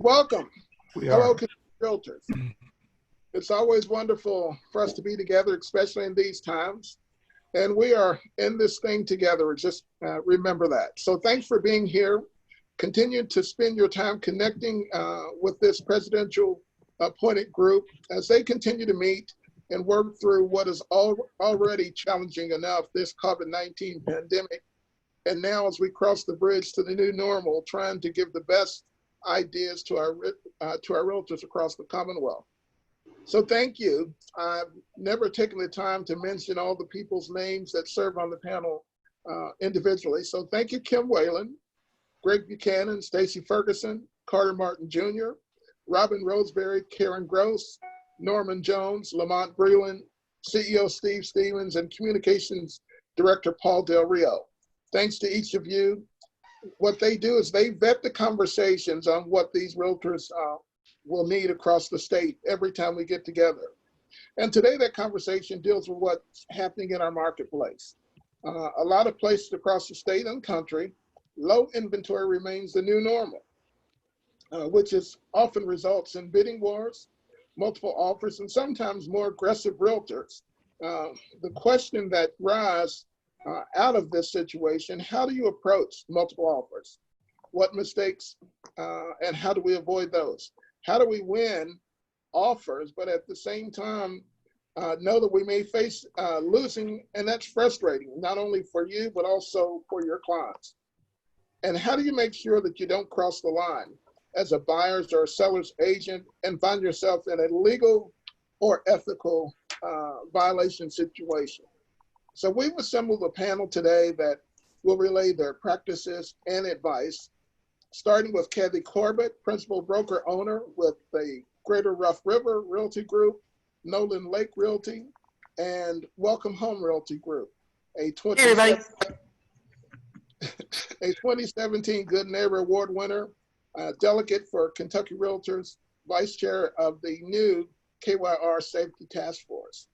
Welcome. We Hello, are. Realtors. It's always wonderful for us to be together, especially in these times. And we are in this thing together. Just remember that. So thanks for being here. Continue to spend your time connecting with this presidential appointed group as they continue to meet and work through what is already challenging enough, this COVID-19 pandemic. And now as we cross the bridge to the new normal, trying to give the best ideas to our realtors across the Commonwealth. So thank you. I've never taken the time to mention all the people's names that serve on the panel individually. So thank you, Kim Whalen, Greg Buchanan, Stacy Ferguson, Carter Martin Jr., Robin Roseberry, Karen Gross, Norman Jones, Lamont Breland, CEO Steve Stevens, and Communications Director Paul Del Rio. Thanks to each of you. What they do is they vet the conversations on what these realtors will need across the state every time we get together. And today that conversation deals with what's happening in our marketplace. A lot of places across the state and country, low inventory remains the new normal, which often results in bidding wars, multiple offers, and sometimes more aggressive realtors. The question that rises out of this situation, how do you approach multiple offers? What mistakes and how do we avoid those? How do we win offers, but at the same time, know that we may face losing, and that's frustrating, not only for you, but also for your clients. And how do you make sure that you don't cross the line as a buyer's or a seller's agent and find yourself in a legal or ethical violation situation? So we've assembled a panel today that will relay their practices and advice, starting with Cathy Corbett, Principal Broker Owner with the Greater Rough River Realty Group, Nolan Lake Realty, and Welcome Home Realty Group, a 2017 Good Neighbor Award winner, delegate for Kentucky Realtors, Vice Chair of the new KYR Safety Task Force.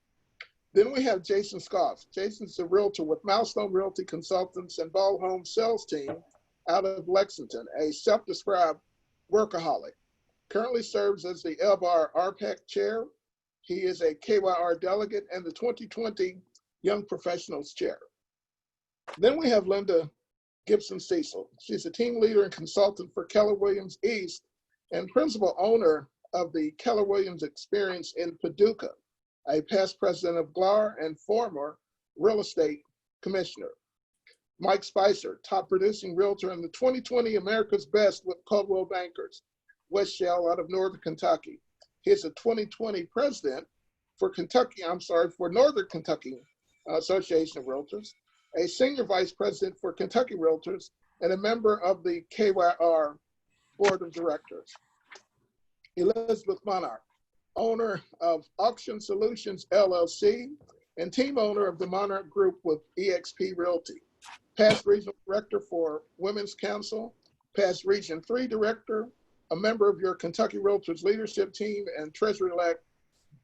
Then we have Jason Scolf. Jason's a realtor with Milestone Realty Consultants and Ball Home Sales Team out of Lexington, a self-described workaholic. Currently serves as the LBAR RPAC Chair. He is a KYR delegate and the 2020 Young Professionals Chair. Then we have Linda Gibson Cecil. She's a team leader and consultant for Keller Williams East and principal owner of the Keller Williams Experience in Paducah, a past president of GLAR and former real estate commissioner. Mike Spicer, top producing realtor in the 2020 America's Best with Coldwell Bankers, West Shell out of Northern Kentucky. He is a 2020 president for Northern Kentucky Association of Realtors, a senior vice president for Kentucky Realtors, and a member of the KYR Board of Directors. Elizabeth Monarch, owner of Auction Solutions LLC and team owner of the Monarch Group with eXp Realty, past regional director for Women's Counsel, past Region 3 director, a member of your Kentucky Realtors leadership team, and treasurer-elect,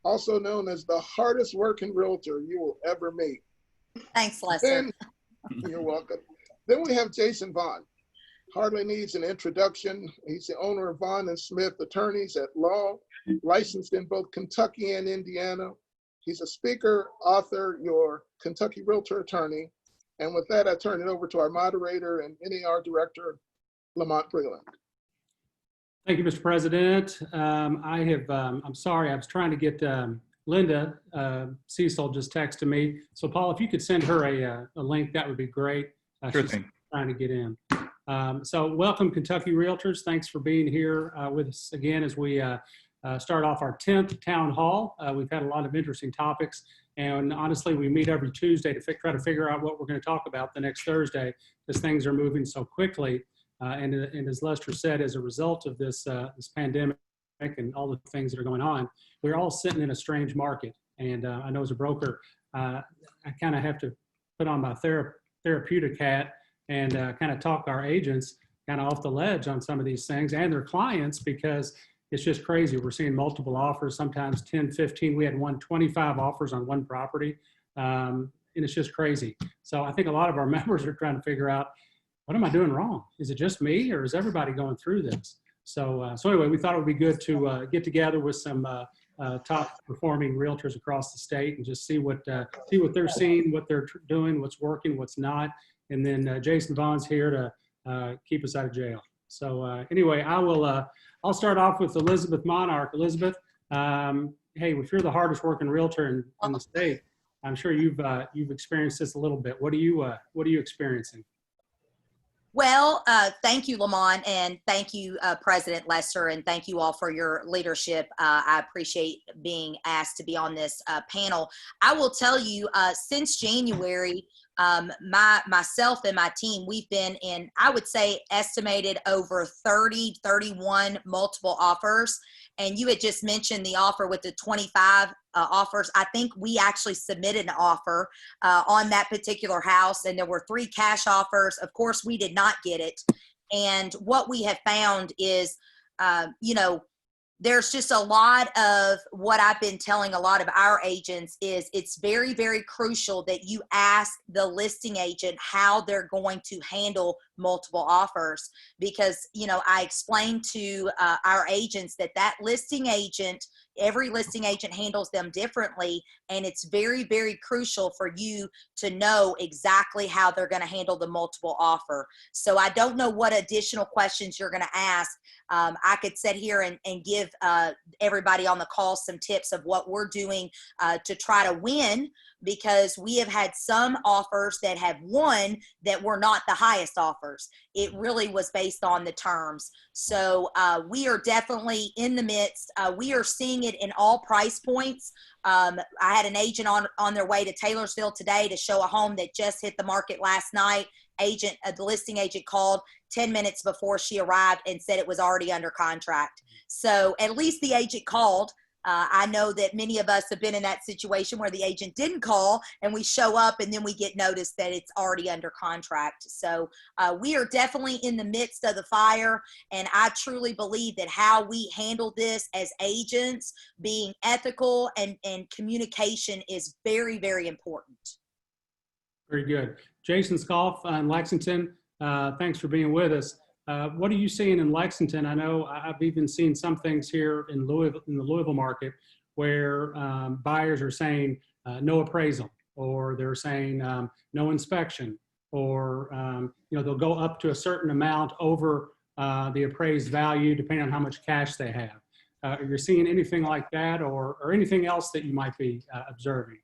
also known as the hardest working realtor you will ever meet. Thanks, Lester. You're welcome. Then we have Jason Vaughn. Hardly needs an introduction. He's the owner of Vaughn and Smith Attorneys at Law, licensed in both Kentucky and Indiana. He's a speaker, author, your Kentucky Realtor attorney. And with that, I turn it over to our moderator and NAR director, Lamont Breland. Thank you, Mr. President. I'm sorry, I was trying to get Linda, Cecil just texted me. So Paul, if you could send her a link, that would be great. Sure She's thing. trying to get in. So welcome, Kentucky Realtors. Thanks for being here with us again as we start off our 10th town hall. We've had a lot of interesting topics, and honestly, we meet every Tuesday to try to figure out what we're going to talk about the next Thursday, because things are moving so quickly. And as Lester said, as a result of this pandemic and all the things that are going on, we're all sitting in a strange market. And I know as a broker, I kind of have to put on my therapeutic hat and kind of talk our agents kind of off the ledge on some of these things and their clients, because it's just crazy. We're seeing multiple offers, sometimes 10, 15. We had 25 offers on one property. And it's just crazy. So I think a lot of our members are trying to figure out, what am I doing wrong? Is it just me, or is everybody going through this? So anyway, we thought it would be good to get together with some top performing realtors across the state and just see what they're seeing, what they're doing, what's working, what's not. And then Jason Vaughn's here to keep us out of jail. So anyway, I'll start off with Elizabeth Monarch. Elizabeth, hey, if you're the hardest working realtor in the state, I'm sure you've experienced this a little bit. What are you experiencing? Well, thank you, Lamont, and thank you, President Lester, and thank you all for your leadership. I appreciate being asked to be on this panel. I will tell you, since January, myself and my team, we've been in, I would say, estimated over 30, 31 multiple offers. And you had just mentioned the offer with the 25 offers. I think we actually submitted an offer on that particular house, and there were 3 cash offers. Of course, we did not get it. And what we have found is, there's just a lot of what I've been telling a lot of our agents is it's very, very crucial that you ask the listing agent how they're going to handle multiple offers, because, I explained to our agents that listing agent, every listing agent handles them differently. And it's very, very crucial for you to know exactly how they're going to handle the multiple offer. So I don't know what additional questions you're going to ask. I could sit here and give everybody on the call some tips of what we're doing to try to win, because we have had some offers that have won that were not the highest offers. It really was based on the terms. So we are definitely in the midst. We are seeing it in all price points. I had an agent on their way to Taylorsville today to show a home that just hit the market last night. The listing agent called 10 minutes before she arrived and said it was already under contract. So at least the agent called. I know that many of us have been in that situation where the agent didn't call and we show up and then we get notice that it's already under contract. So we are definitely in the midst of the fire. And I truly believe that how we handle this as agents, being ethical and communication is very, very important. Very good. Jason Scolf in Lexington, thanks for being with us. What are you seeing in Lexington? I know I've even seen some things here in Louisville, in the Louisville market, where buyers are saying no appraisal, or they're saying no inspection, or they'll go up to a certain amount over the appraised value, depending on how much cash they have. Are you seeing anything like that, or anything else that you might be observing?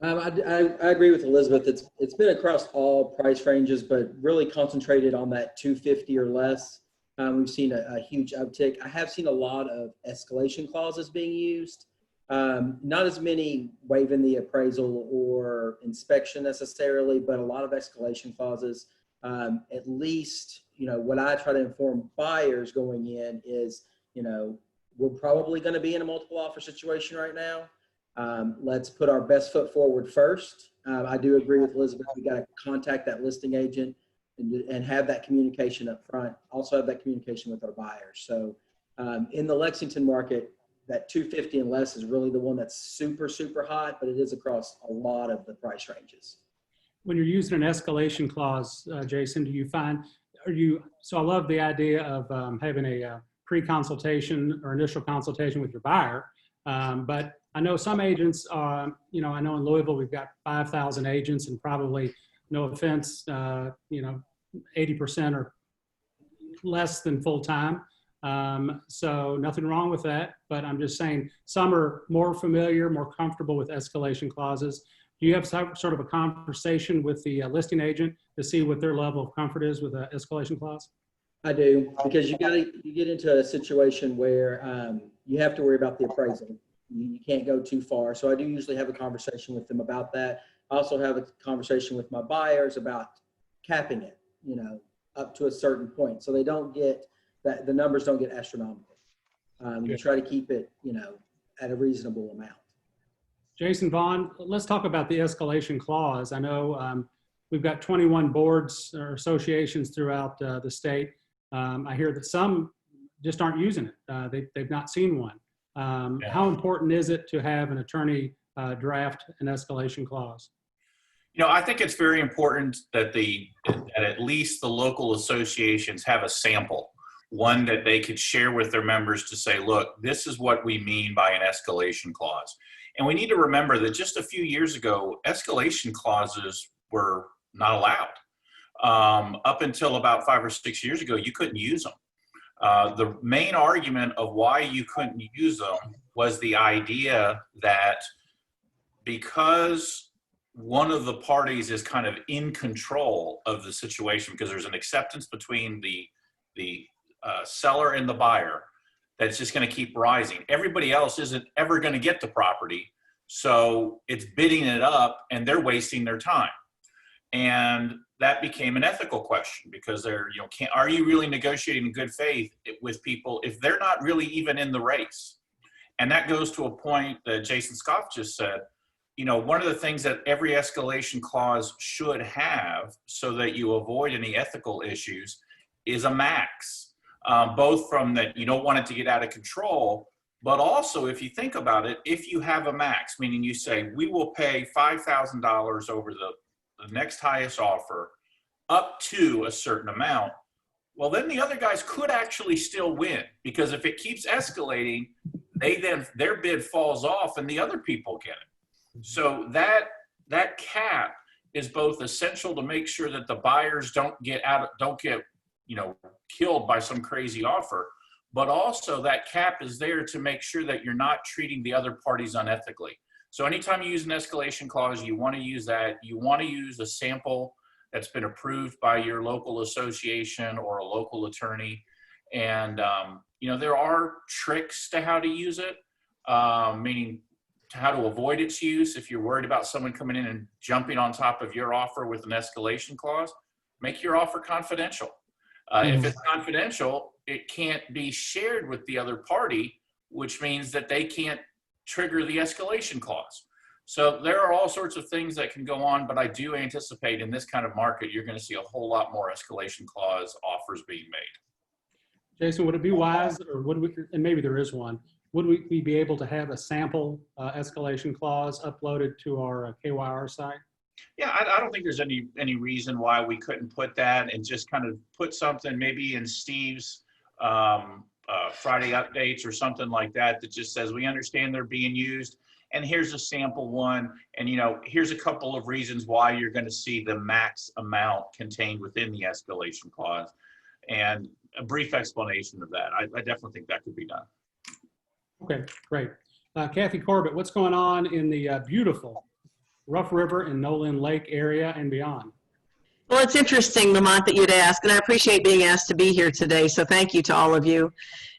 I agree with Elizabeth. It's been across all price ranges, but really concentrated on that 250 or less. We've seen a huge uptick. I have seen a lot of escalation clauses being used. Not as many waiving the appraisal or inspection necessarily, but a lot of escalation clauses. At least, what I try to inform buyers going in is, we're probably going to be in a multiple offer situation right now. Let's put our best foot forward first. I do agree with Elizabeth. We got to contact that listing agent and have that communication up front. Also have that communication with our buyers. So in the Lexington market, that 250 and less is really the one that's super, super hot, but it is across a lot of the price ranges. When you're using an escalation clause, Jason, do you find, so I love the idea of having a pre-consultation or initial consultation with your buyer, but I know some agents, I know in Louisville, we've got 5,000 agents, and probably, no offense, 80% are less than full-time. So nothing wrong with that, but I'm just saying some are more familiar, more comfortable with escalation clauses. Do you have sort of a conversation with the listing agent to see what their level of comfort is with an escalation clause? I do, because you get into a situation where you have to worry about the appraisal. You can't go too far. So I do usually have a conversation with them about that. I also have a conversation with my buyers about capping it, up to a certain point. So they don't get that, the numbers don't get astronomical. You try to keep it, at a reasonable amount. Jason Vaughn, let's talk about the escalation clause. I know we've got 21 boards or associations throughout the state. I hear that some just aren't using it. They've not seen one. How important is it to have an attorney draft an escalation clause? I think it's very important that at least the local associations have a sample one that they could share with their members to say, look, this is what we mean by an escalation clause. And we need to remember that just a few years ago, escalation clauses were not allowed. Up until about 5 or 6 years ago, you couldn't use them. The main argument of why you couldn't use them was the idea that because one of the parties is kind of in control of the situation, because there's an acceptance between the seller and the buyer, that's just going to keep rising. Everybody else isn't ever going to get the property, so it's bidding it up and they're wasting their time. And that became an ethical question, because they're, are you really negotiating in good faith with people if they're not really even in the race? And that goes to a point that Jason Scolf just said. One of the things that every escalation clause should have, so that you avoid any ethical issues, is a max. Both from that, you don't want it to get out of control, but also, if you think about it, if you have a max, meaning you say, we will pay $5,000 over the next highest offer up to a certain amount, well, then the other guys could actually still win, because if it keeps escalating, their bid falls off and the other people get it. So that cap is both essential to make sure that the buyers don't get killed by some crazy offer, but also that cap is there to make sure that you're not treating the other parties unethically. So anytime you use an escalation clause, you want to use that. You want to use a sample that's been approved by your local association or a local attorney. And, there are tricks to how to use it, meaning to how to avoid its use. If you're worried about someone coming in and jumping on top of your offer with an escalation clause, make your offer confidential. If it's confidential, it can't be shared with the other party, which means that they can't trigger the escalation clause. So there are all sorts of things that can go on, but I do anticipate in this kind of market, you're going to see a whole lot more escalation clause offers being made. Jason, would it be wise, or would we, and maybe there is one, would we be able to have a sample escalation clause uploaded to our KYR site? Yeah, I don't think there's any reason why we couldn't put that and just kind of put something maybe in Steve's Friday updates or something like that just says, we understand they're being used, and here's a sample one, and here's a couple of reasons why you're going to see the max amount contained within the escalation clause, and a brief explanation of that. I definitely think that could be done. Okay, great. Cathy, Corbett, what's going on in the beautiful Rough River and Nolan Lake area and beyond? Well, it's interesting, Lamont, that you'd ask, and I appreciate being asked to be here today, so thank you to all of you.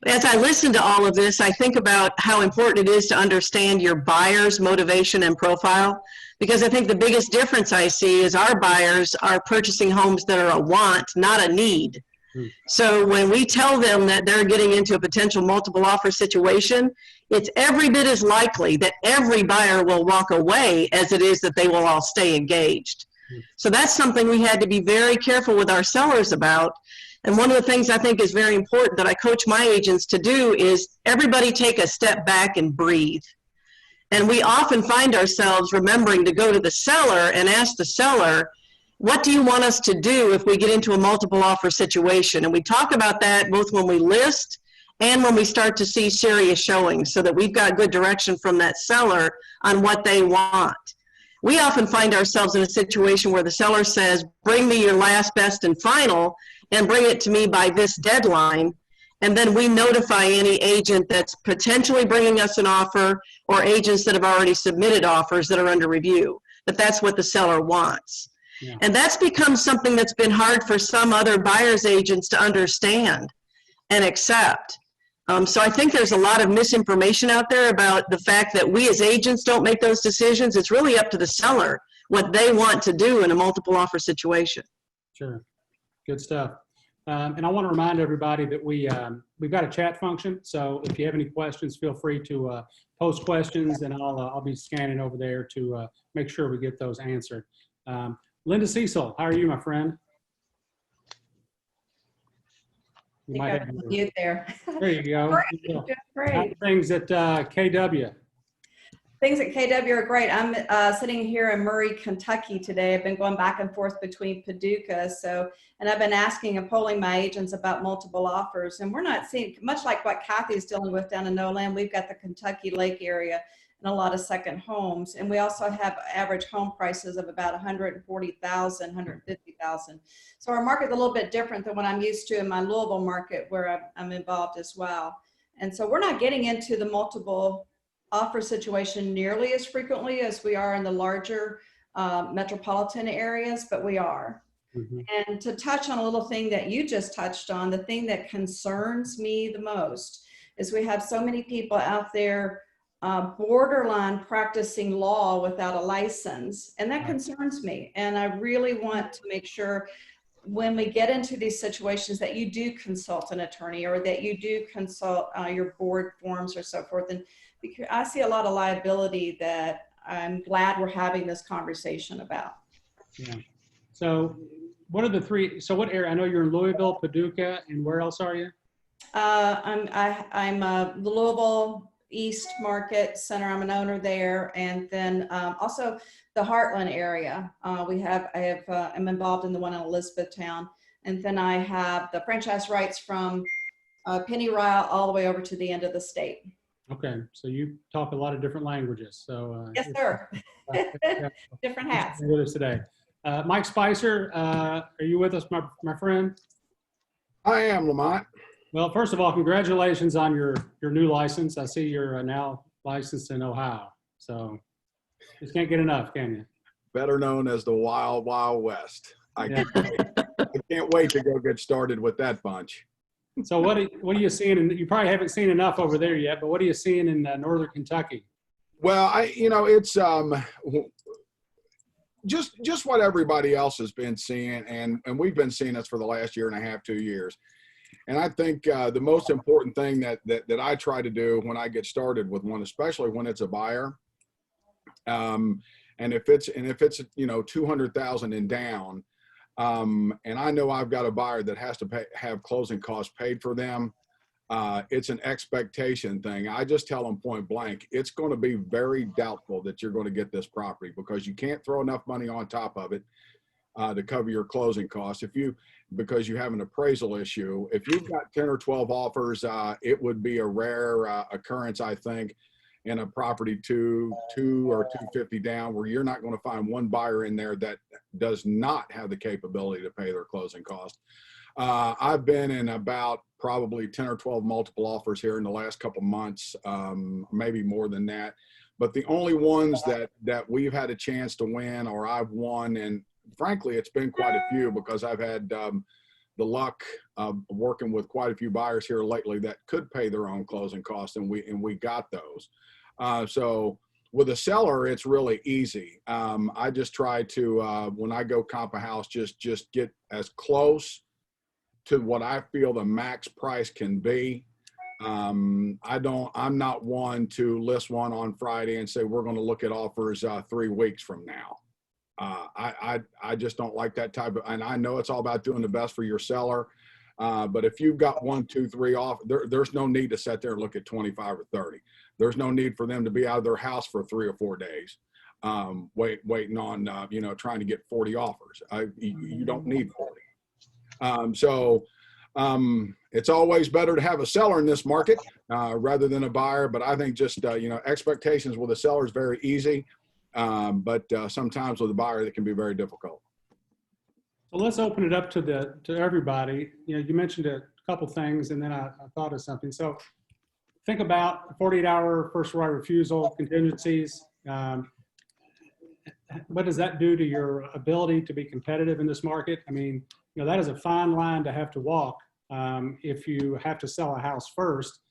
As I listen to all of this, I think about how important it is to understand your buyer's motivation and profile, because I think the biggest difference I see is our buyers are purchasing homes that are a want, not a need. So when we tell them that they're getting into a potential multiple offer situation, it's every bit as likely that every buyer will walk away as it is that they will all stay engaged. So that's something we had to be very careful with our sellers about. And one of the things I think is very important that I coach my agents to do is everybody take a step back and breathe. And we often find ourselves remembering to go to the seller and ask the seller, what do you want us to do if we get into a multiple offer situation? And we talk about that both when we list and when we start to see serious showings, so that we've got good direction from that seller on what they want. We often find ourselves in a situation where the seller says, bring me your last, best, and final, and bring it to me by this deadline. And then we notify any agent that's potentially bringing us an offer, or agents that have already submitted offers that are under review. But that's what the seller wants. Yeah. And that's become something that's been hard for some other buyer's agents to understand and accept. So I think there's a lot of misinformation out there about the fact that we as agents don't make those decisions. It's really up to the seller what they want to do in a multiple offer situation. Sure. Good stuff. And I want to remind everybody that we've got a chat function. So if you have any questions, feel free to post questions, and I'll be scanning over there to make sure we get those answered. Linda Cecil, how are you, my friend? You might have mute there. There you go. Great. How are things at KW? Things at KW are great. I'm sitting here in Murray, Kentucky today. I've been going back and forth between Paducah. And I've been asking and polling my agents about multiple offers. And we're not seeing, much like what Cathy's dealing with down in Noland, we've got the Kentucky Lake area and a lot of second homes. And we also have average home prices of about 140,000, 150,000. So our market's a little bit different than what I'm used to in my Louisville market, where I'm involved as well. And so we're not getting into the multiple offer situation nearly as frequently as we are in the larger metropolitan areas, but we are. Mm-hmm. And to touch on a little thing that you just touched on, the thing that concerns me the most is we have so many people out there borderline practicing law without a license, and that concerns me. And I really want to make sure when we get into these situations that you do consult an attorney, or that you do consult your board forms or so forth. And because I see a lot of liability that I'm glad we're having this conversation about. Yeah. So what are the three, so what area? I know you're in Louisville, Paducah, and where else are you? I'm the Louisville East Market Center. I'm an owner there. And then also the Heartland area. I'm involved in the one in Elizabethtown. And then I have the franchise rights from Penny Ryle all the way over to the end of the state. Okay, so you talk a lot of different languages. So yes, sir. Different hats. With us today, Mike Spicer. Are you with us, my friend? I am, Lamont. Well, first of all, congratulations on your new license. I see you're now licensed in Ohio. So just can't get enough, can you? Better known as the Wild Wild West. I can't wait to go get started with that bunch. So what are you seeing? And you probably haven't seen enough over there yet, but what are you seeing in northern Kentucky? Well, it's just what everybody else has been seeing, and we've been seeing this for the last year and a half, 2 years. And I think the most important thing that I try to do when I get started with one, especially when it's a buyer, and if it's 200,000 and down. And I know I've got a buyer that has to have closing costs paid for them. It's an expectation thing. I just tell them point blank, it's going to be very doubtful that you're going to get this property, because you can't throw enough money on top of it to cover your closing costs. Because you have an appraisal issue, if you've got 10 or 12 offers, it would be a rare occurrence, I think, in a property 2 or 250 down, where you're not going to find one buyer in there that does not have the capability to pay their closing costs. I've been in about probably 10 or 12 multiple offers here in the last couple months, maybe more than that. But the only ones that we've had a chance to win, or I've won, and frankly, it's been quite a few, because I've had the luck of working with quite a few buyers here lately that could pay their own closing costs, and we got those. So with a seller, it's really easy. I just try to, when I go comp a house, just get as close to what I feel the max price can be. I'm not one to list one on Friday and say, we're going to look at offers 3 weeks from now. I just don't like that type of, and I know it's all about doing the best for your seller. But if you've got 1, 2, 3 off, there's no need to sit there and look at 25 or 30. There's no need for them to be out of their house for 3 or 4 days, waiting on, trying to get 40 offers. You don't need 40. It's always better to have a seller in this market rather than a buyer. But I think just, expectations with a seller is very easy. But sometimes with a buyer, that can be very difficult. So let's open it up to everybody. You mentioned a couple things, and then I thought of something. So think about 48-hour first right refusal contingencies. What does that do to your ability to be competitive in this market? I mean, that is a fine line to have to walk. If you have to sell a house first,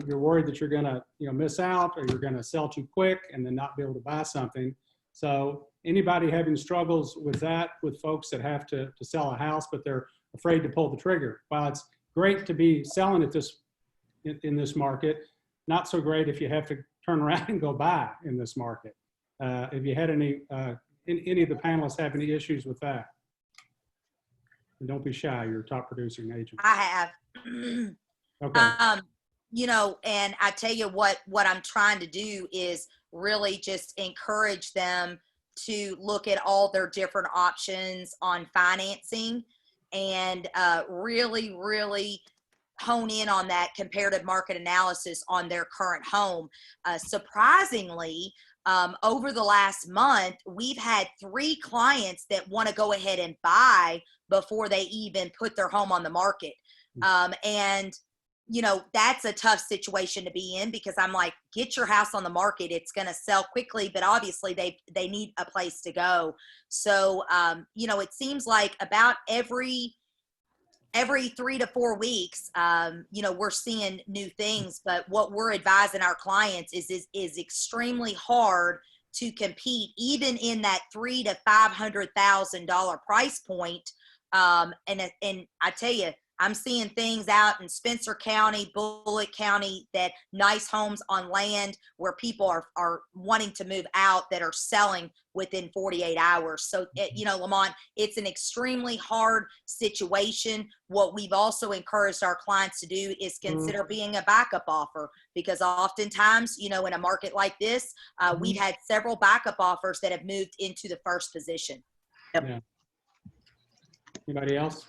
you're worried that you're going to miss out, or you're going to sell too quick and then not be able to buy something. So anybody having struggles with that, with folks that have to sell a house but they're afraid to pull the trigger? While it's great to be selling at in this market, not so great if you have to turn around and go buy in this market. If you had any of the panelists have any issues with that? And don't be shy, you're a top producing agent. I have. Okay. And I tell you what I'm trying to do is really just encourage them to look at all their different options on financing and really, really hone in on that comparative market analysis on their current home. Surprisingly, over the last month, we've had 3 clients that want to go ahead and buy before they even put their home on the market. And, you know, that's a tough situation to be in, because I'm like, get your house on the market. It's going to sell quickly, but obviously they need a place to go. So, you know, it seems like about every 3 to 4 weeks, you know, we're seeing new things, but what we're advising our clients is extremely hard to compete, even in that $300,000 to $500,000 price point. And I tell you, I'm seeing things out in Spencer County, Bullitt County, that nice homes on land where people are wanting to move out that are selling within 48 hours. So, you know, Lamont, it's an extremely hard situation. What we've also encouraged our clients to do is consider being a backup offer, because oftentimes, you know, in a market like this, we've had several backup offers that have moved into the first position. Yep. Yeah. Anybody else?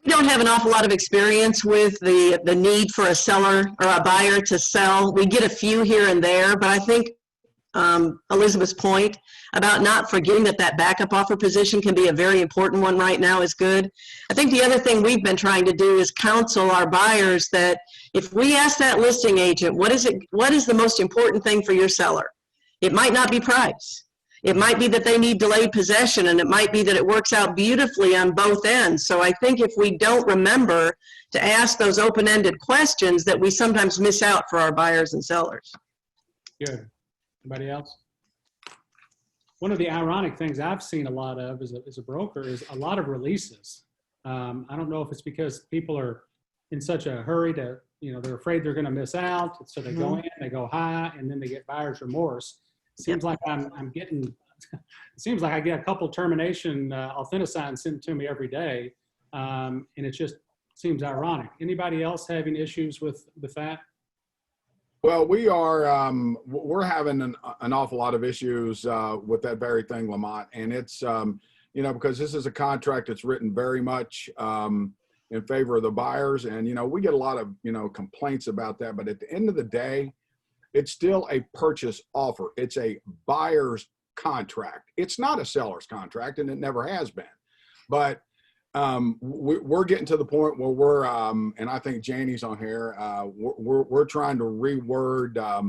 We don't have an awful lot of experience with the need for a seller or a buyer to sell. We get a few here and there, but I think Elizabeth's point about not forgetting that backup offer position can be a very important one right now is good. I think the other thing we've been trying to do is counsel our buyers that if we ask that listing agent, what is the most important thing for your seller? It might not be price. It might be that they need delayed possession, and it might be that it works out beautifully on both ends. So I think if we don't remember to ask those open-ended questions, that we sometimes miss out for our buyers and sellers. Good. Anybody else? One of the ironic things I've seen a lot of as a broker is a lot of releases. I don't know if it's because people are in such a hurry to, you know, they're afraid they're going to miss out. So they go in, they go high, and then they get buyer's remorse. Seems like I'm getting, it seems like I get a couple termination authentisigns sent to me every day. And it just seems ironic. Anybody else having issues with that? Well, we're having an awful lot of issues with that very thing, Lamont. And it's, you know, because this is a contract that's written very much in favor of the buyers. And, you know, we get a lot of, you know, complaints about that. But at the end of the day, it's still a purchase offer. It's a buyer's contract. It's not a seller's contract, and it never has been. But we're getting to the point where we're, and I think Janie's on here, we're trying to reword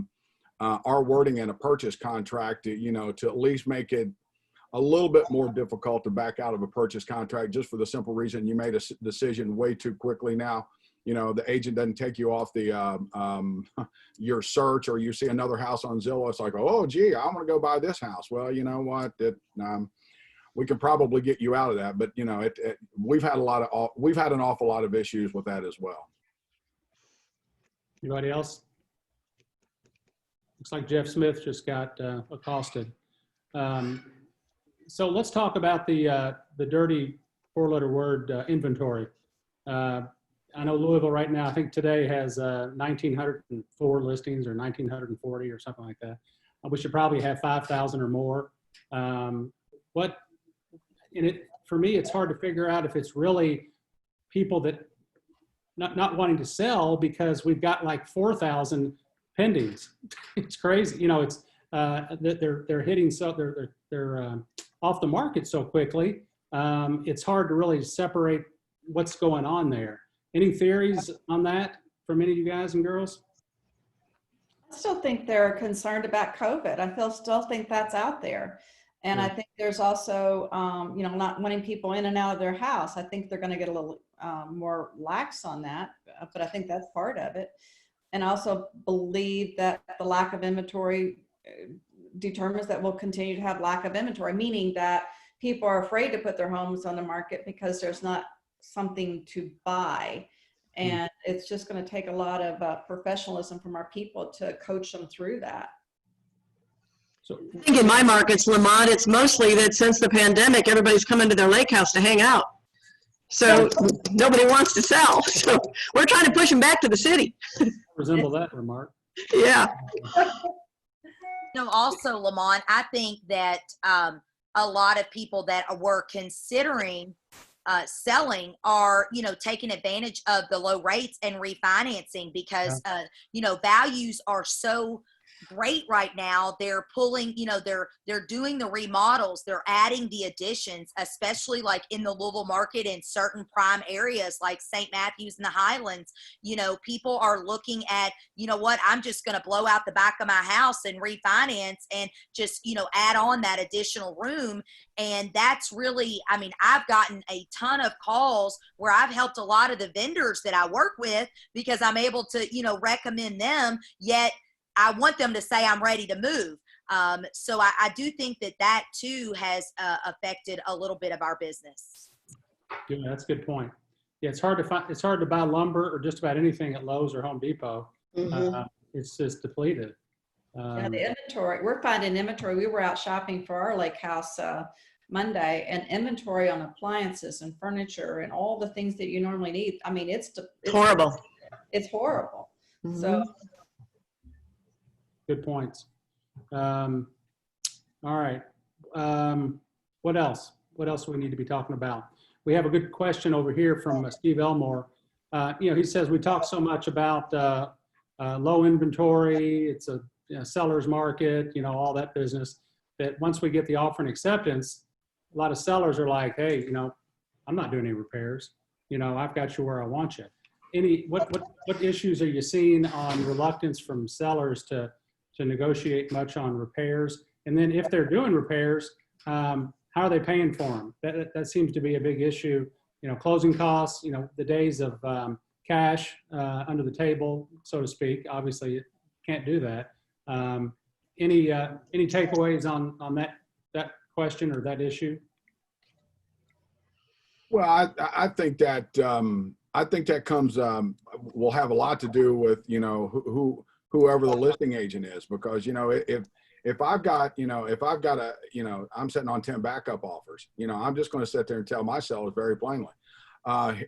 our wording in a purchase contract to, you know, to at least make it a little bit more difficult to back out of a purchase contract, just for the simple reason you made a decision way too quickly now. You know, the agent doesn't take you off the your search, or you see another house on Zillow. It's like, oh, gee, I want to go buy this house. Well, you know what? We can probably get you out of that. But you know, we've had an awful lot of issues with that as well. Anybody else? Looks like Jeff Smith just got accosted. So let's talk about the dirty 4-letter word inventory. I know Louisville right now, I think today has 1,904 listings or 1,940 or something like that. We should probably have 5,000 or more. For me, it's hard to figure out if it's really people that not wanting to sell because we've got like 4,000 pendings. It's crazy. You know, it's they're hitting, so they're off the market so quickly. It's hard to really separate what's going on there. Any theories on that from any of you guys and girls? I still think they're concerned about COVID. I still think that's out there. And I think there's also, you know, not wanting people in and out of their house. I think they're going to get a little more lax on that, but I think that's part of it. And I also believe that the lack of inventory determines that we'll continue to have lack of inventory, meaning that people are afraid to put their homes on the market because there's not something to buy. And it's just going to take a lot of professionalism from our people to coach them through that. So I think in my markets, Lamont, it's mostly that since the pandemic, everybody's come into their lake house to hang out. So nobody wants to sell. So we're trying to push them back to the city. Resemble that remark. Yeah. Also, Lamont, I think that a lot of people that were considering selling are, taking advantage of the low rates and refinancing because, values are so great right now. They're pulling, they're doing the remodels, they're adding the additions, especially like in the Louisville market in certain prime areas like St. Matthews and the Highlands. People are looking at, I'm just going to blow out the back of my house and refinance and just, add on that additional room. And that's really, I've gotten a ton of calls where I've helped a lot of the vendors that I work with because I'm able to, recommend them, yet I want them to say I'm ready to move. So I do think that too has affected a little bit of our business. Yeah, that's a good point. Yeah, it's hard to buy lumber or just about anything at Lowe's or Home Depot. It's just depleted. Yeah, the inventory, we're finding inventory. We were out shopping for our lake house Monday, and inventory on appliances and furniture and all the things that you normally need. It's Horrible. It's horrible. So. Good points. All right. What else? What else do we need to be talking about? We have a good question over here from Steve Elmore. He says, we talk so much about low inventory. It's a seller's market, all that business, that once we get the offer and acceptance, a lot of sellers are like, hey, I'm not doing any repairs. I've got you where I want you. What issues are you seeing on reluctance from sellers to negotiate much on repairs? And then if they're doing repairs, how are they paying for them? That seems to be a big issue. Closing costs, the days of cash under the table, so to speak. Obviously, you can't do that. Any takeaways on that question or that issue? Well, I think that comes will have a lot to do with whoever the listing agent is, because if I've got I'm sitting on 10 backup offers, I'm just going to sit there and tell my sellers very plainly,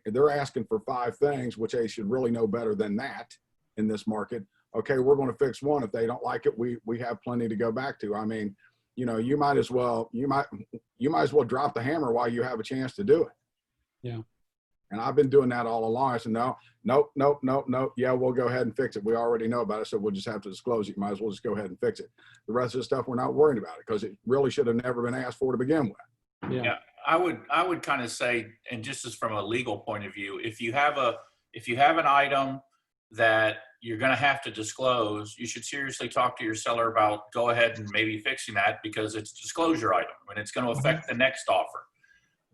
they're asking for 5 things, which they should really know better than that in this market. Okay, we're going to fix one. If they don't like it, we have plenty to go back to. You might as well drop the hammer while you have a chance to do it. Yeah. And I've been doing that all along. I said, nope. Yeah, we'll go ahead and fix it. We already know about it, so we'll just have to disclose it. You might as well just go ahead and fix it. The rest of the stuff, we're not worried about it because it really should have never been asked for to begin with. Yeah, I would kind of say, and just as from a legal point of view, if you have an item that you're going to have to disclose, you should seriously talk to your seller about go ahead and maybe fixing that, because it's a disclosure item and it's going to affect the next offer.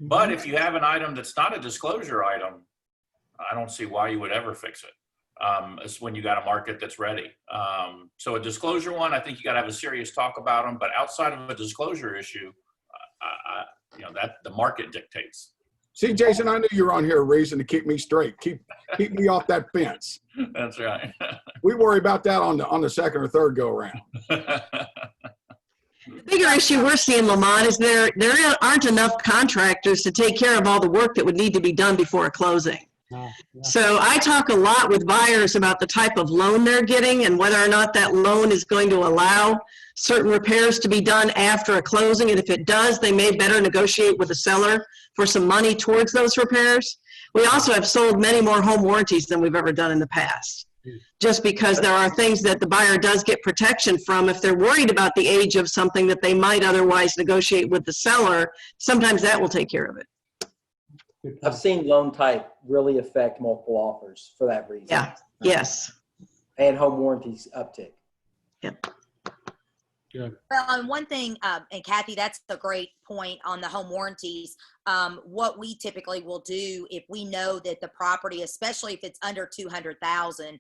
But if you have an item that's not a disclosure item, I don't see why you would ever fix it. It's when you got a market that's ready. So a disclosure one, I think you got to have a serious talk about them. But outside of a disclosure issue, that the market dictates. See, Jason, I knew you were on here a reason to keep me straight. Keep me off that fence. That's right. We worry about that on the second or third go around. The bigger issue we're seeing, Lamont, is there aren't enough contractors to take care of all the work that would need to be done before a closing. Yeah. So I talk a lot with buyers about the type of loan they're getting and whether or not that loan is going to allow certain repairs to be done after a closing. And if it does, they may better negotiate with the seller for some money towards those repairs. We also have sold many more home warranties than we've ever done in the past, just because there are things that the buyer does get protection from. If they're worried about the age of something that they might otherwise negotiate with the seller, sometimes that will take care of it. I've seen loan type really affect multiple offers for that reason. Yeah. Yes. And home warranties uptick. Yep. Good. Well, and one thing, and Cathy, that's a great point on the home warranties. What we typically will do if we know that the property, especially if it's under 200,000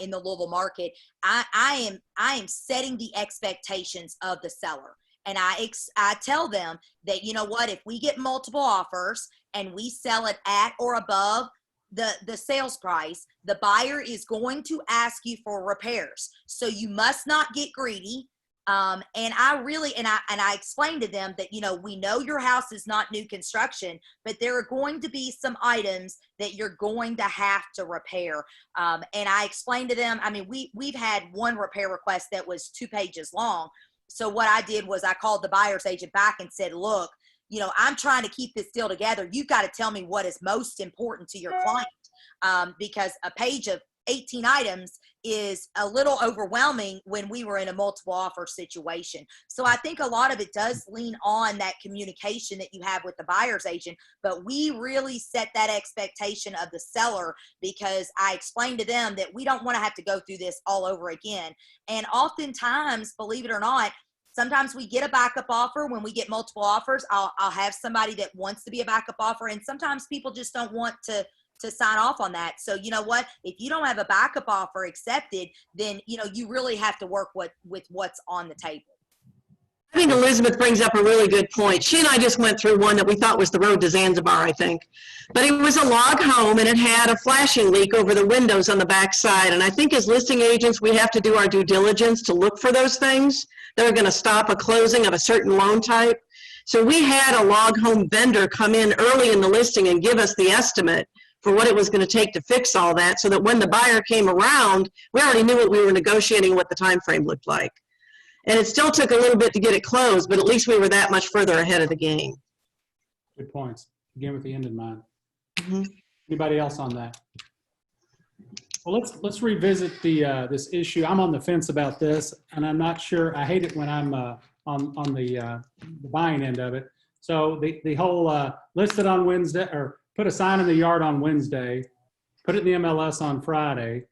in the Louisville market, I am setting the expectations of the seller. And I tell them that, you know what, if we get multiple offers and we sell it at or above the sales price, the buyer is going to ask you for repairs. So you must not get greedy. And I explained to them that, we know your house is not new construction, but there are going to be some items that you're going to have to repair. And I explained to them, I mean, we've had one repair request that was 2 pages long. So what I did was I called the buyer's agent back and said, look, I'm trying to keep this deal together. You've got to tell me what is most important to your client, because a page of 18 items is a little overwhelming when we were in a multiple offer situation. So I think a lot of it does lean on that communication that you have with the buyer's agent, but we really set that expectation of the seller, because I explained to them that we don't want to have to go through this all over again. And oftentimes, believe it or not, sometimes we get a backup offer. When we get multiple offers, I'll have somebody that wants to be a backup offer, and sometimes people just don't want to sign off on that. So you know what, if you don't have a backup offer accepted, then you really have to work with what's on the table. I think Elizabeth brings up a really good point. She and I just went through one that we thought was the road to Zanzibar, I think. But it was a log home, and it had a flashing leak over the windows on the back side. And I think as listing agents, we have to do our due diligence to look for those things that are going to stop a closing of a certain loan type. So we had a log home vendor come in early in the listing and give us the estimate for what it was going to take to fix all that, so that when the buyer came around, we already knew what we were negotiating, what the time frame looked like. And it still took a little bit to get it closed, but at least we were that much further ahead of the game. Good points. Again, with the end in mind. Mm-hmm. Anybody else on that? Well, let's revisit the this issue. I'm on the fence about this, and I'm not sure. I hate it when I'm on the buying end of it. So the whole listed on Wednesday, or put a sign in the yard on Wednesday, put it in the MLS on Friday,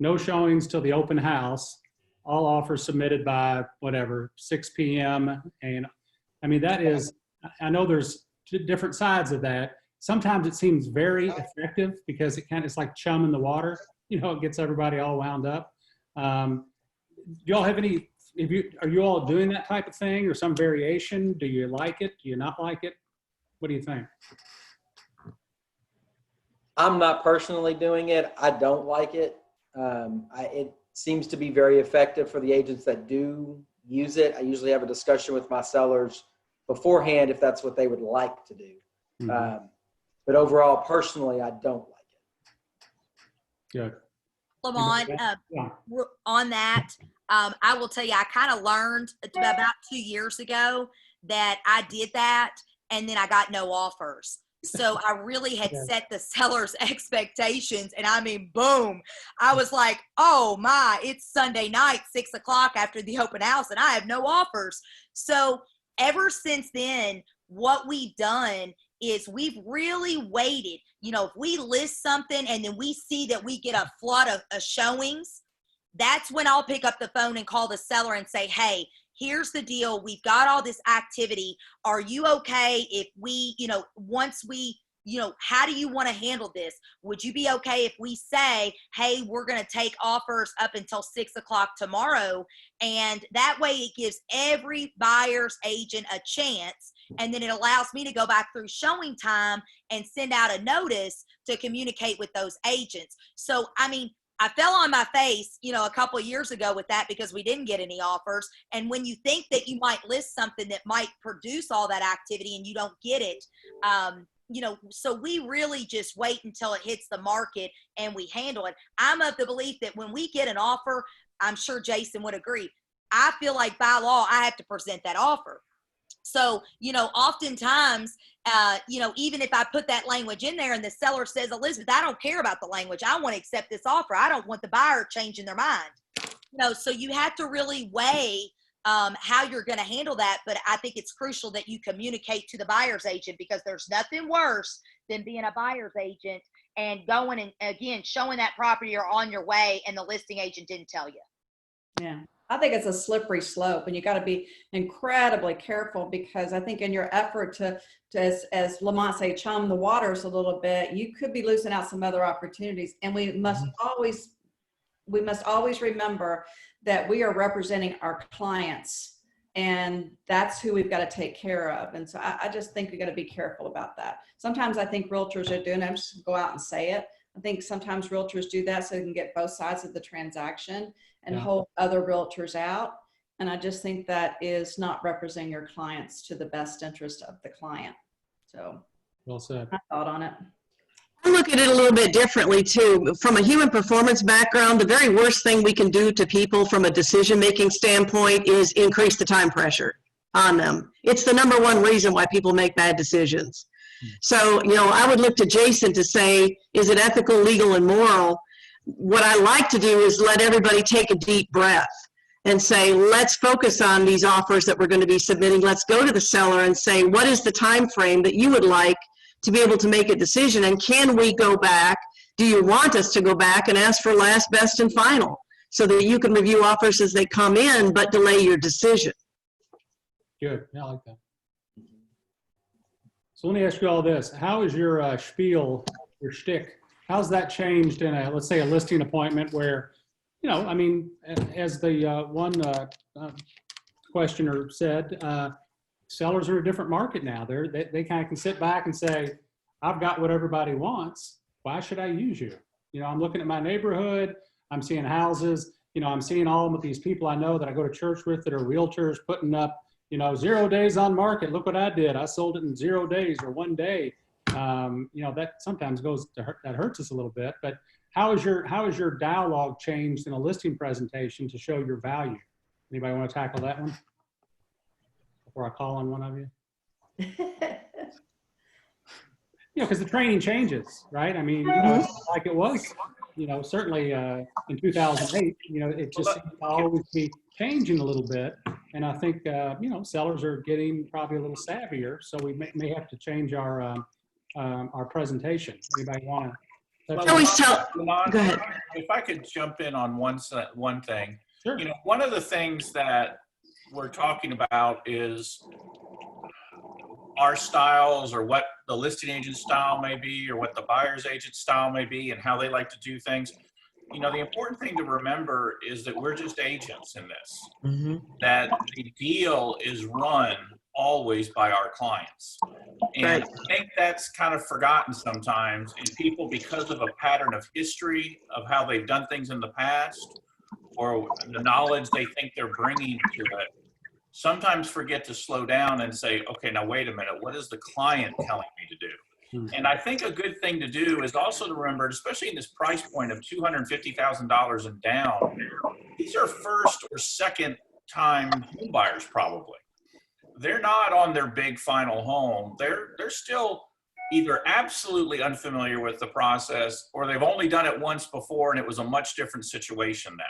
no showings till the open house, all offers submitted by whatever, 6 p.m. And I mean, that is, I know there's different sides of that. Sometimes it seems very effective because it's like chum in the water. It gets everybody all wound up. Do y'all have any, are you all doing that type of thing or some variation? Do you like it? Do you not like it? What do you think? I'm not personally doing it. I don't like it. It seems to be very effective for the agents that do use it. I usually have a discussion with my sellers beforehand if that's what they would like to do. Mm-hmm. But overall, personally, I don't like it. Good. Lamont, on that, I will tell you, I kind of learned about 2 years ago that I did that, and then I got no offers. So I really had set the seller's expectations, and I mean, boom, I was like, oh my, it's Sunday night, 6 o'clock after the open house, and I have no offers. So ever since then, what we've done is we've really waited. If we list something and then we see that we get a flood of showings, that's when I'll pick up the phone and call the seller and say, hey, here's the deal. We've got all this activity. Are you okay if we, once we, how do you want to handle this? Would you be okay if we say, hey, we're going to take offers up until 6 o'clock tomorrow? And that way it gives every buyer's agent a chance. And then it allows me to go back through showing time and send out a notice to communicate with those agents. So, I mean, I fell on my face, a couple of years ago with that because we didn't get any offers. And when you think that you might list something that might produce all that activity and you don't get it, so we really just wait until it hits the market and we handle it. I'm of the belief that when we get an offer, I'm sure Jason would agree, I feel like by law, I have to present that offer. So, oftentimes, even if I put that language in there and the seller says, Elizabeth, I don't care about the language. I want to accept this offer. I don't want the buyer changing their mind. So you have to really weigh how you're going to handle that. But I think it's crucial that you communicate to the buyer's agent, because there's nothing worse than being a buyer's agent and going and, again, showing that property you're on your way and the listing agent didn't tell you. Yeah. I think it's a slippery slope, and you got to be incredibly careful, because I think in your effort to as Lamont say, chum the waters a little bit, you could be losing out some other opportunities. And we must always remember that we are representing our clients, and that's who we've got to take care of. And so I just think we got to be careful about that. Sometimes I think realtors are doing it, just go out and say it. I think sometimes realtors do that so they can get both sides of the transaction and hold other realtors out. And I just think that is not representing your clients to the best interest of the client. So Well said. my thought on it. I look at it a little bit differently too. From a human performance background, the very worst thing we can do to people from a decision-making standpoint is increase the time pressure on them. It's the #1 reason why people make bad decisions. So, I would look to Jason to say, is it ethical, legal, and moral? What I like to do is let everybody take a deep breath and say, let's focus on these offers that we're going to be submitting. Let's go to the seller and say, what is the time frame that you would like to be able to make a decision? And can we go back? Do you want us to go back and ask for last, best, and final so that you can review offers as they come in, but delay your decision? Good. Yeah, I like that. So let me ask you all this. How is your spiel, your shtick, how's that changed in let's say a listing appointment where, as the one questioner said, sellers are a different market now. They kind of can sit back and say, I've got what everybody wants. Why should I use you? I'm looking at my neighborhood. I'm seeing houses. I'm seeing all of these people I know that I go to church with that are realtors putting up, 0 days on market. Look what I did. I sold it in 0 days or 1 day. That sometimes that hurts us a little bit. But how is your dialogue changed in a listing presentation to show your value? Anybody want to tackle that one before I call on one of you? Because the training changes, right? It's not like it was, certainly in 2008, it just seems to always be changing a little bit. And I think, sellers are getting probably a little savvier. So we may have to change our presentation. Anybody want to? Go ahead. If I could jump in on one thing. Sure. One of the things that we're talking about is our styles, or what the listing agent style may be, or what the buyer's agent style may be, and how they like to do things. The important thing to remember is that we're just agents in this, that the deal is run always by our clients. And Right. I think that's kind of forgotten sometimes, and people, because of a pattern of history of how they've done things in the past, or the knowledge they think they're bringing to it, sometimes forget to slow down and say, okay, now wait a minute, what is the client telling me to do? And I think a good thing to do is also to remember, especially in this price point of $250,000 and down, these are first or second time home buyers probably. They're not on their big final home. They're still either absolutely unfamiliar with the process, or they've only done it once before and it was a much different situation now.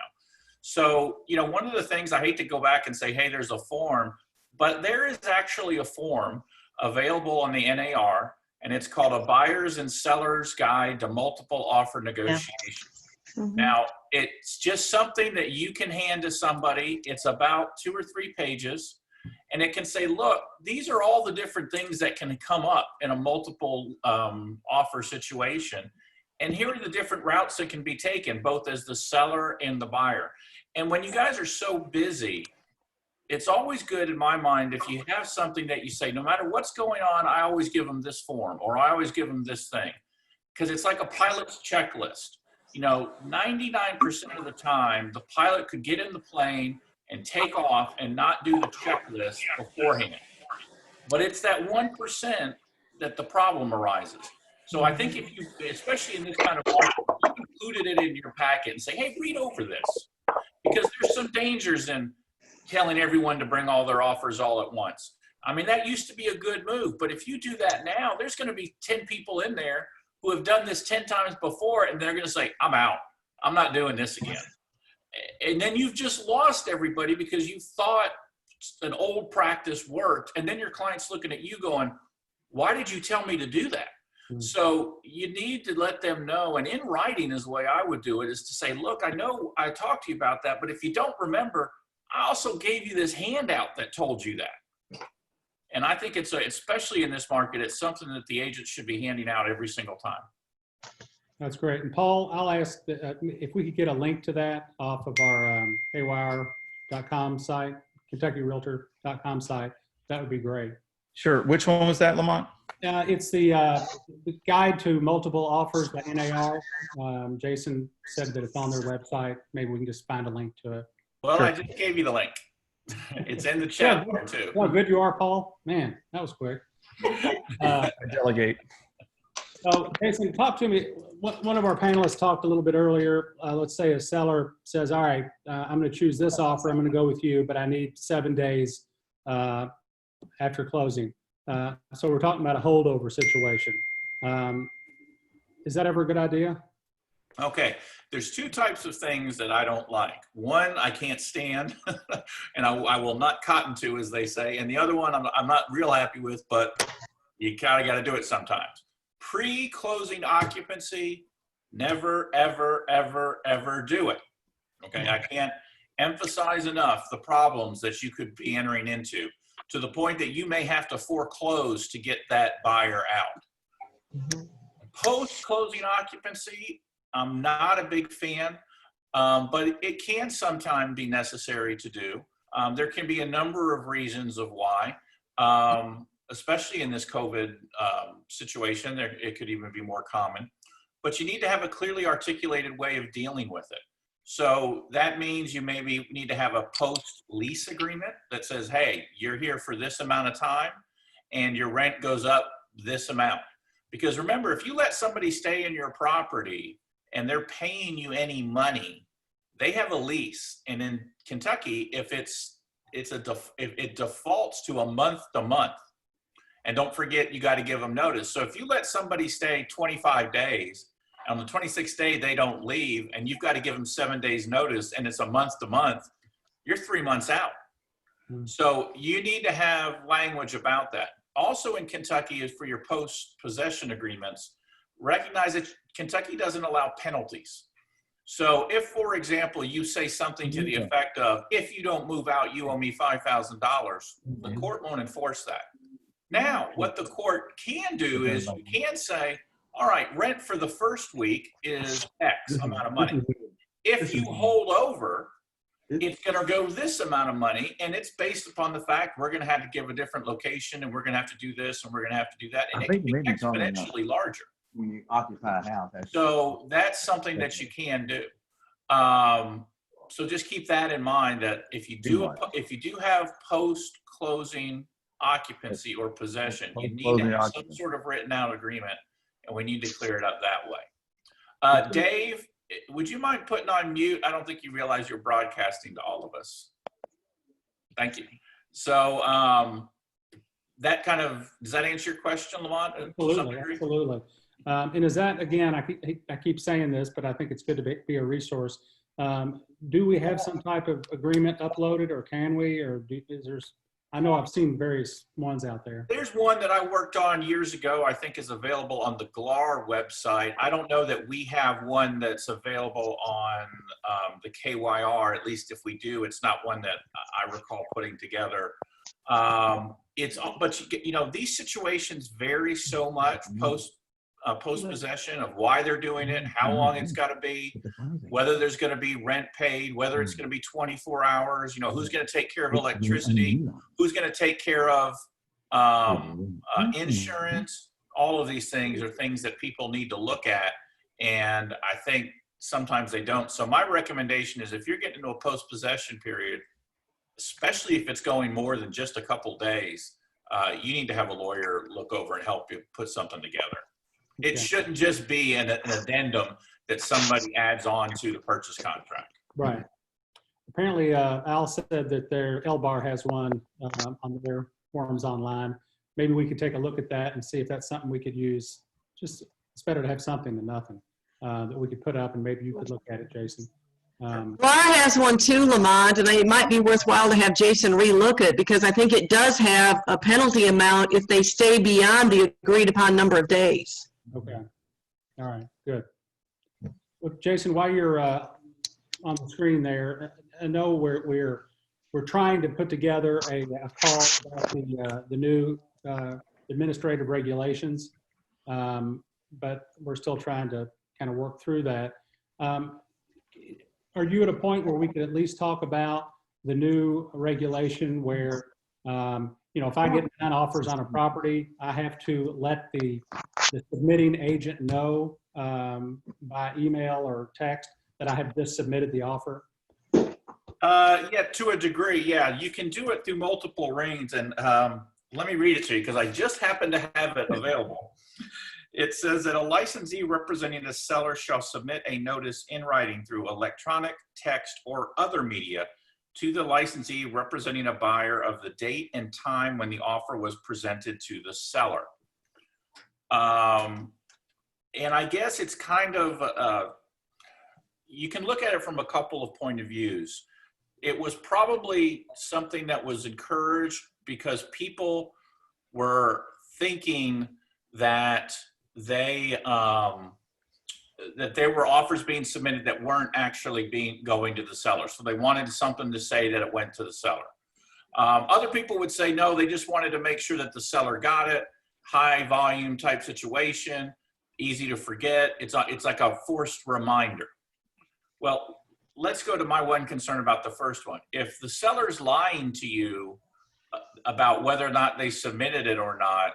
So, one of the things, I hate to go back and say, hey, there's a form, but there is actually a form available on the NAR, and it's called A Buyer's and Seller's Guide to Multiple Offer Negotiations. Now, it's just something that you can hand to somebody. It's about 2 or 3 pages, and it can say, look, these are all the different things that can come up in a multiple offer situation. And here are the different routes that can be taken, both as the seller and the buyer. And when you guys are so busy, it's always good in my mind if you have something that you say, no matter what's going on, I always give them this form, or I always give them this thing. Because it's like a pilot's checklist. 99% of the time, the pilot could get in the plane and take off and not do the checklist beforehand. But it's that 1% that the problem arises. So I think if you, especially in this kind of market, you included it in your packet and say, hey, read over this. Because there's some dangers in telling everyone to bring all their offers all at once. That used to be a good move. But if you do that now, there's going to be 10 people in there who have done this 10 times before, and they're going to say, I'm out. I'm not doing this again. And then you've just lost everybody because you thought an old practice worked. And then your client's looking at you going, why did you tell me to do that? So you need to let them know, and in writing is the way I would do it, is to say, look, I know I talked to you about that, but if you don't remember, I also gave you this handout that told you that. And I think especially in this market, it's something that the agent should be handing out every single time. That's great. And Paul, I'll ask if we could get a link to that off of our KYR.com site, KentuckyRealtor.com site. That would be great. Sure. Which one was that, Lamont? It's the Guide to Multiple Offers by NAR. Jason said that it's on their website. Maybe we can just find a link to it. Well, Sure. I just gave you the link. It's in the chat bar too. How good you are, Paul. Man, that was quick. I delegate. So, Jason, talk to me. One of our panelists talked a little bit earlier. Let's say a seller says, all right, I'm going to choose this offer. I'm going to go with you, but I need 7 days after closing. So we're talking about a holdover situation. Is that ever a good idea? Okay, there's two types of things that I don't like. One, I can't stand, and I will not cotton to, as they say. And the other one, I'm not real happy with, but you kind of got to do it sometimes. Pre-closing occupancy, never, ever, ever, ever do it. Okay, I can't emphasize enough the problems that you could be entering into, to the point that you may have to foreclose to get that buyer out. Post-closing occupancy, I'm not a big fan, but it can sometimes be necessary to do. There can be a number of reasons of why, especially in this COVID situation. It could even be more common, but you need to have a clearly articulated way of dealing with it. So that means you maybe need to have a post-lease agreement that says, hey, you're here for this amount of time and your rent goes up this amount. Because remember, if you let somebody stay in your property and they're paying you any money, they have a lease. And in Kentucky, if it defaults to a month to month, and don't forget, you got to give them notice. So if you let somebody stay 25 days, on the 26th day, they don't leave, and you've got to give them 7 days notice, and it's a month to month, you're 3 months out. So you need to have language about that. Also in Kentucky is for your post-possession agreements, recognize that Kentucky doesn't allow penalties. So if, for example, you say something to the effect of, if you don't move out, you owe me $5,000, the court won't enforce that. Now, what the court can do is you can say, all right, rent for the first week is X amount of money. If you hold over, it's going to go this amount of money, and it's based upon the fact we're going to have to give a different location, and we're going to have to do this, and we're going to have to do that, and it can be exponentially larger. When you occupy a house. So that's something that you can do. So just keep that in mind, that if you do have post-closing occupancy or possession, you need to have some sort of written out agreement, and we need to clear it up that way. Dave, would you mind putting on mute? I don't think you realize you're broadcasting to all of us. Thank you. So that kind of, does that answer your question, Lamont? Absolutely, absolutely. And is that, again, I keep saying this, but I think it's good to be a resource. Do we have some type of agreement uploaded, or can we, or is there, I know I've seen various ones out there. There's one that I worked on years ago, I think is available on the GLAR website. I don't know that we have one that's available on the KYR, at least if we do, it's not one that I recall putting together. But you know, these situations vary so much post-possession of why they're doing it, how long it's got to be, whether there's going to be rent paid, whether it's going to be 24 hours, you know, who's going to take care of electricity, who's going to take care of insurance. All of these things are things that people need to look at, and I think sometimes they don't. So my recommendation is, if you're getting into a post-possession period, especially if it's going more than just a couple days, you need to have a lawyer look over and help you put something together. It shouldn't just be an addendum that somebody adds on to the purchase contract. Right. Apparently, Al said that their LBAR has one on their forums online. Maybe we could take a look at that and see if that's something we could use. Just, it's better to have something than nothing that we could put up, and maybe you could look at it, Jason. GLAR has one too, Lamont, and it might be worthwhile to have Jason relook it, because I think it does have a penalty amount if they stay beyond the agreed upon number of days. Okay. All right, good. Well, Jason, while you're on the screen there, I know we're trying to put together a call about the new administrative regulations, but we're still trying to kind of work through that. Are you at a point where we could at least talk about the new regulation where, you know, if I get 9 offers on a property, I have to let the submitting agent know by email or text that I have just submitted the offer? Yeah, to a degree, yeah. You can do it through multiple rings. And let me read it to you because I just happen to have it available. It says that a licensee representing the seller shall submit a notice in writing through electronic, text, or other media to the licensee representing a buyer of the date and time when the offer was presented to the seller. And I guess it's kind of, you can look at it from a couple of point of views. It was probably something that was encouraged because people were thinking that there were offers being submitted that weren't actually going to the seller. So they wanted something to say that it went to the seller. Other people would say, no, they just wanted to make sure that the seller got it. High volume type situation, easy to forget. It's like a forced reminder. Well, let's go to my one concern about the first one. If the seller's lying to you about whether or not they submitted it or not,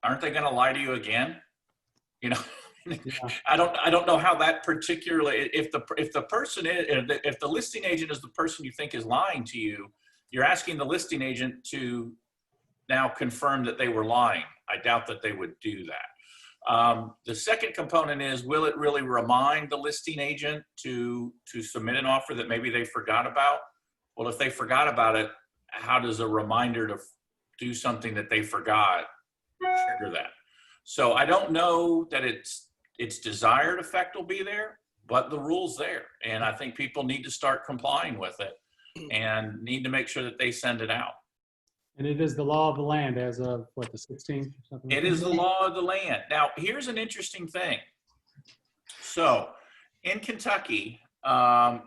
aren't they going to lie to you again? You know, yeah. I don't know how that particularly, if the person is, if the listing agent is the person you think is lying to you, you're asking the listing agent to now confirm that they were lying. I doubt that they would do that. The second component is, will it really remind the listing agent to submit an offer that maybe they forgot about? Well, if they forgot about it, how does a reminder to do something that they forgot trigger that? So I don't know that its desired effect will be there, but the rule's there. And I think people need to start complying with it and need to make sure that they send it out. And it is the law of the land as of, what, the 16th? Or something like It is the law of the land. Now, here's an interesting thing. So in Kentucky,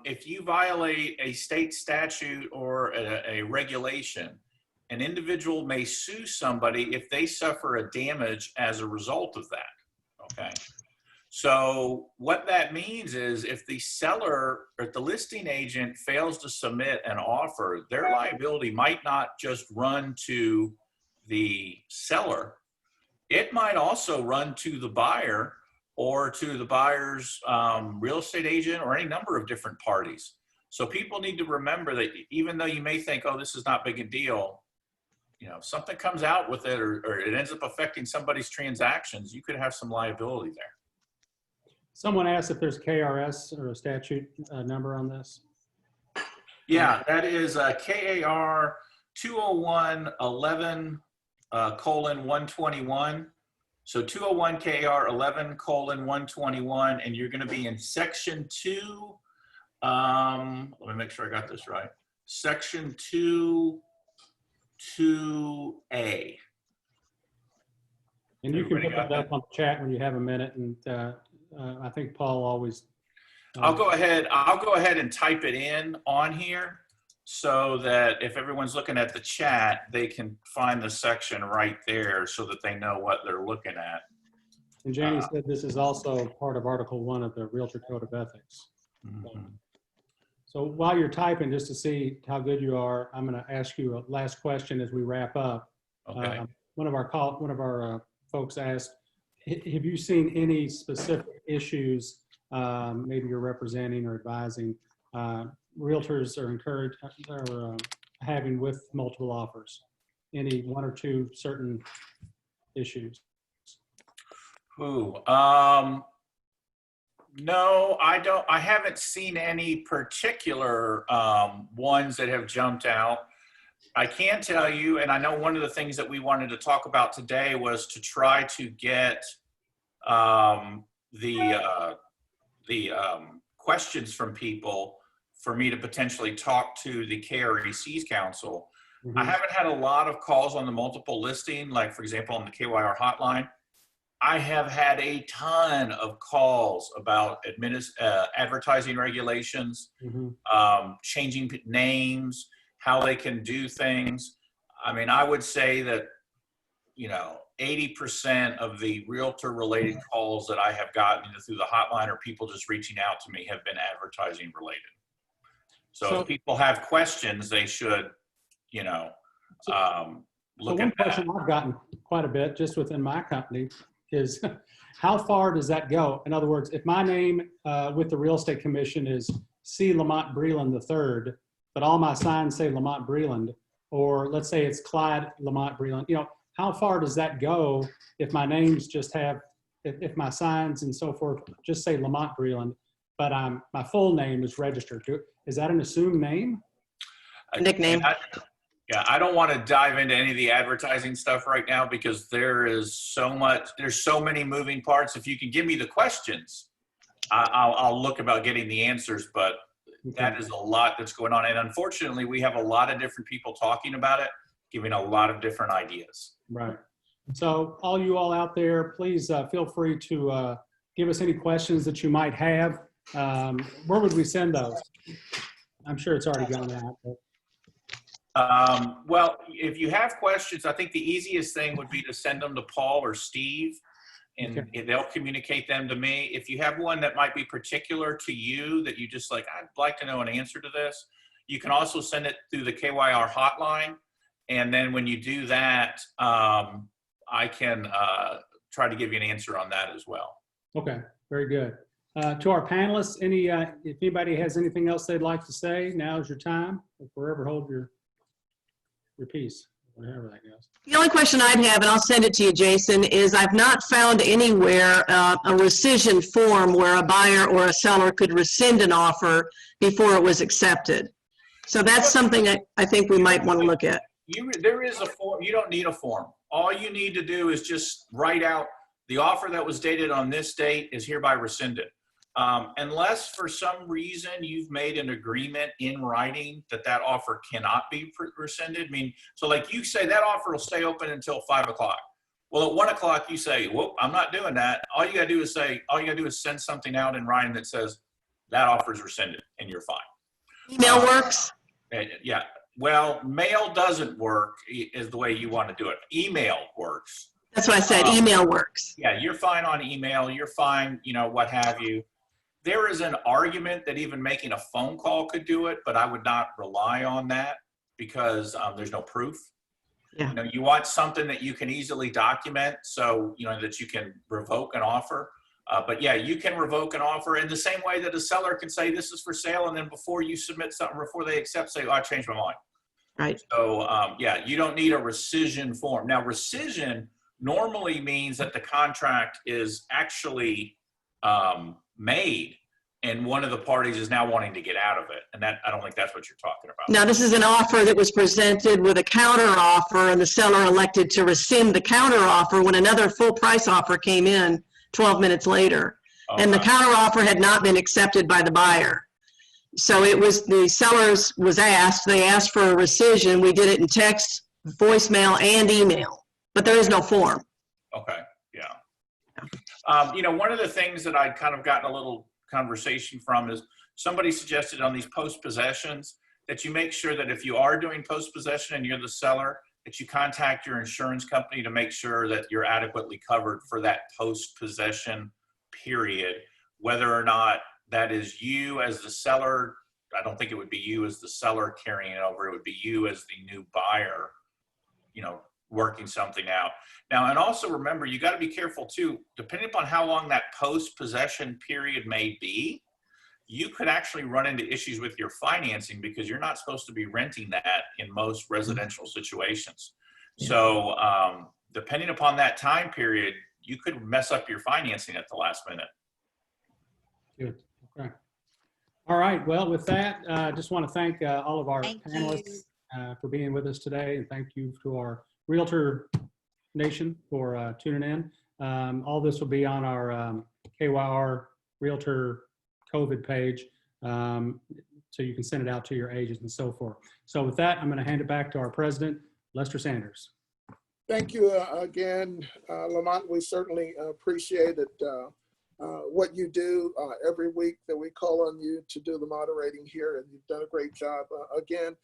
if you violate a state statute or a regulation, an individual may sue somebody if they suffer a damage as a result of that, okay? So what that means is if the seller or the listing agent fails to submit an offer, their liability might not just run to the seller. It might also run to the buyer or to the buyer's real estate agent or any number of different parties. So people need to remember that even though you may think, oh, this is not big a deal, you know, if something comes out with it or it ends up affecting somebody's transactions, you could have some liability there. Someone asked if there's KRS or a statute number on this. Yeah, that is KAR 201-11:121. So 201 KAR 11:121, and you're going to be in section 2. Let me make sure I got this right. Section 2(a). And you can put that up on the chat when you have a minute. And I think Paul always. I'll go ahead and type it in on here so that if everyone's looking at the chat, they can find the section right there so that they know what they're looking at. And Janie said this is also part of Article 1 of the Realtor Code of Ethics. Mm-hmm. So while you're typing, just to see how good you are, I'm going to ask you a last question as we wrap up. Okay. One of our folks asked, have you seen any specific issues, maybe you're representing or advising, realtors are encouraged or having with multiple offers? Any one or two certain issues? Ooh, no, I don't. I haven't seen any particular ones that have jumped out. I can tell you, and I know one of the things that we wanted to talk about today was to try to get the questions from people for me to potentially talk to the KREC's counsel. Mm-hmm. I haven't had a lot of calls on the multiple listing, like for example, on the KYR hotline. I have had a ton of calls about advertising regulations, mm-hmm. Changing names, how they can do things. I mean, I would say that, 80% of the realtor related calls that I have gotten through the hotline or people just reaching out to me have been advertising related. So if people have questions, they should, look one at question that. I've gotten quite a bit just within my company is how far does that go? In other words, if my name with the real estate commission is C. Lamont Breland III, but all my signs say Lamont Breland, or let's say it's Clyde Lamont Breland. You know, how far does that go if my names just have, if my signs and so forth just say Lamont Breland, but my full name is registered? Is that an assumed name? Nickname. I don't want to dive into any of the advertising stuff right now because there's so many moving parts. If you can give me the questions, I'll look about getting the answers, but that is a lot that's going on. And unfortunately, we have a lot of different people talking about it, giving a lot of different ideas. Right. So all you all out there, please feel free to give us any questions that you might have. Where would we send those? I'm sure it's already gone out. But. Well, if you have questions, I think the easiest thing would be to send them to Paul or Steve, and they'll communicate them to me. If you have one that might be particular to you that you just like, I'd like to know an answer to this, you can also send it through the KYR hotline. And then when you do that, I can try to give you an answer on that as well. Okay, very good. To our panelists, if anybody has anything else they'd like to say, now's your time. Or forever hold your peace, whatever that goes. The only question I'd have, and I'll send it to you, Jason, is I've not found anywhere a rescission form where a buyer or a seller could rescind an offer before it was accepted. So that's something I think we might want to look at. There is a form. You don't need a form. All you need to do is just write out the offer that was dated on this date is hereby rescinded. Unless for some reason you've made an agreement in writing that offer cannot be rescinded. I mean, so like you say that offer will stay open until 5 o'clock. Well, at 1 o'clock you say, whoop, I'm not doing that. All you gotta do is send something out in writing that says that offer is rescinded and you're fine. Email works? Yeah, well, mail doesn't work is the way you want to do it. Email works. That's what I said, email works. Yeah, you're fine on email, you're fine, what have you. There is an argument that even making a phone call could do it, but I would not rely on that because there's no proof. Yeah. You want something that you can easily document so, that you can revoke an offer. But yeah, you can revoke an offer in the same way that a seller can say this is for sale, and then before you submit something, before they accept, say, oh, I changed my mind. Right. So yeah, you don't need a rescission form. Now, rescission normally means that the contract is actually made and one of the parties is now wanting to get out of it. And that, I don't think that's what you're talking about. Now, this is an offer that was presented with a counter offer, and the seller elected to rescind the counter offer when another full price offer came in 12 minutes later. Okay. And the counter offer had not been accepted by the buyer. So it was, the sellers was asked, they asked for a rescission. We did it in text, voicemail, and email, but there is no form. Okay, yeah. One of the things that I'd kind of gotten a little conversation from is somebody suggested on these post-possessions that you make sure that if you are doing post-possession and you're the seller, that you contact your insurance company to make sure that you're adequately covered for that post-possession period, whether or not that is you as the seller. I don't think it would be you as the seller carrying it over. It would be you as the new buyer, working something out. Now, and also remember, you got to be careful too, depending upon how long that post-possession period may be, you could actually run into issues with your financing because you're not supposed to be renting that in most residential situations. Yeah. So depending upon that time period, you could mess up your financing at the last minute. Good. Okay. All right. Well, with that, I just want to thank all of our panelists for being with us today. And thank you to our Realtor Nation for tuning in. All this will be on our KYR Realtor COVID page, so you can send it out to your agents and so forth. So with that, I'm going to hand it back to our president, Lester Sanders. Thank you again, Lamont. We certainly appreciate it. What you do every week that we call on you to do the moderating here, and you've done a great job. Again,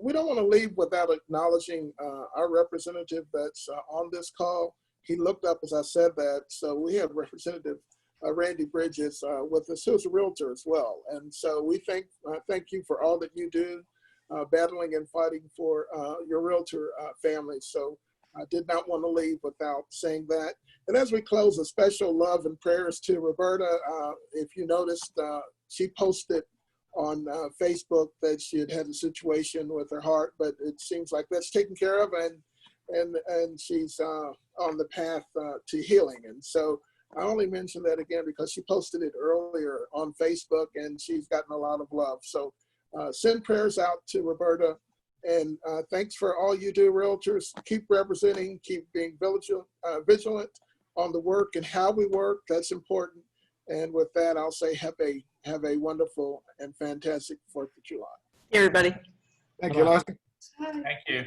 we don't want to leave without acknowledging our representative that's on this call. He looked up as I said that, so we have Representative Randy Bridges with us, who's a realtor as well. And so we thank you for all that you do, battling and fighting for your realtor family. So I did not want to leave without saying that. And as we close, a special love and prayers to Roberta. If you noticed, she posted on Facebook that she had a situation with her heart, but it seems like that's taken care of, and she's on the path to healing. And so I only mention that again because she posted it earlier on Facebook, and she's gotten a lot of love. So send prayers out to Roberta, and thanks for all you do, realtors. Keep representing, keep being vigilant on the work and how we work. That's important. And with that, I'll say have a wonderful and fantastic 4th of July. Everybody. Thank you, Lester. Thank you.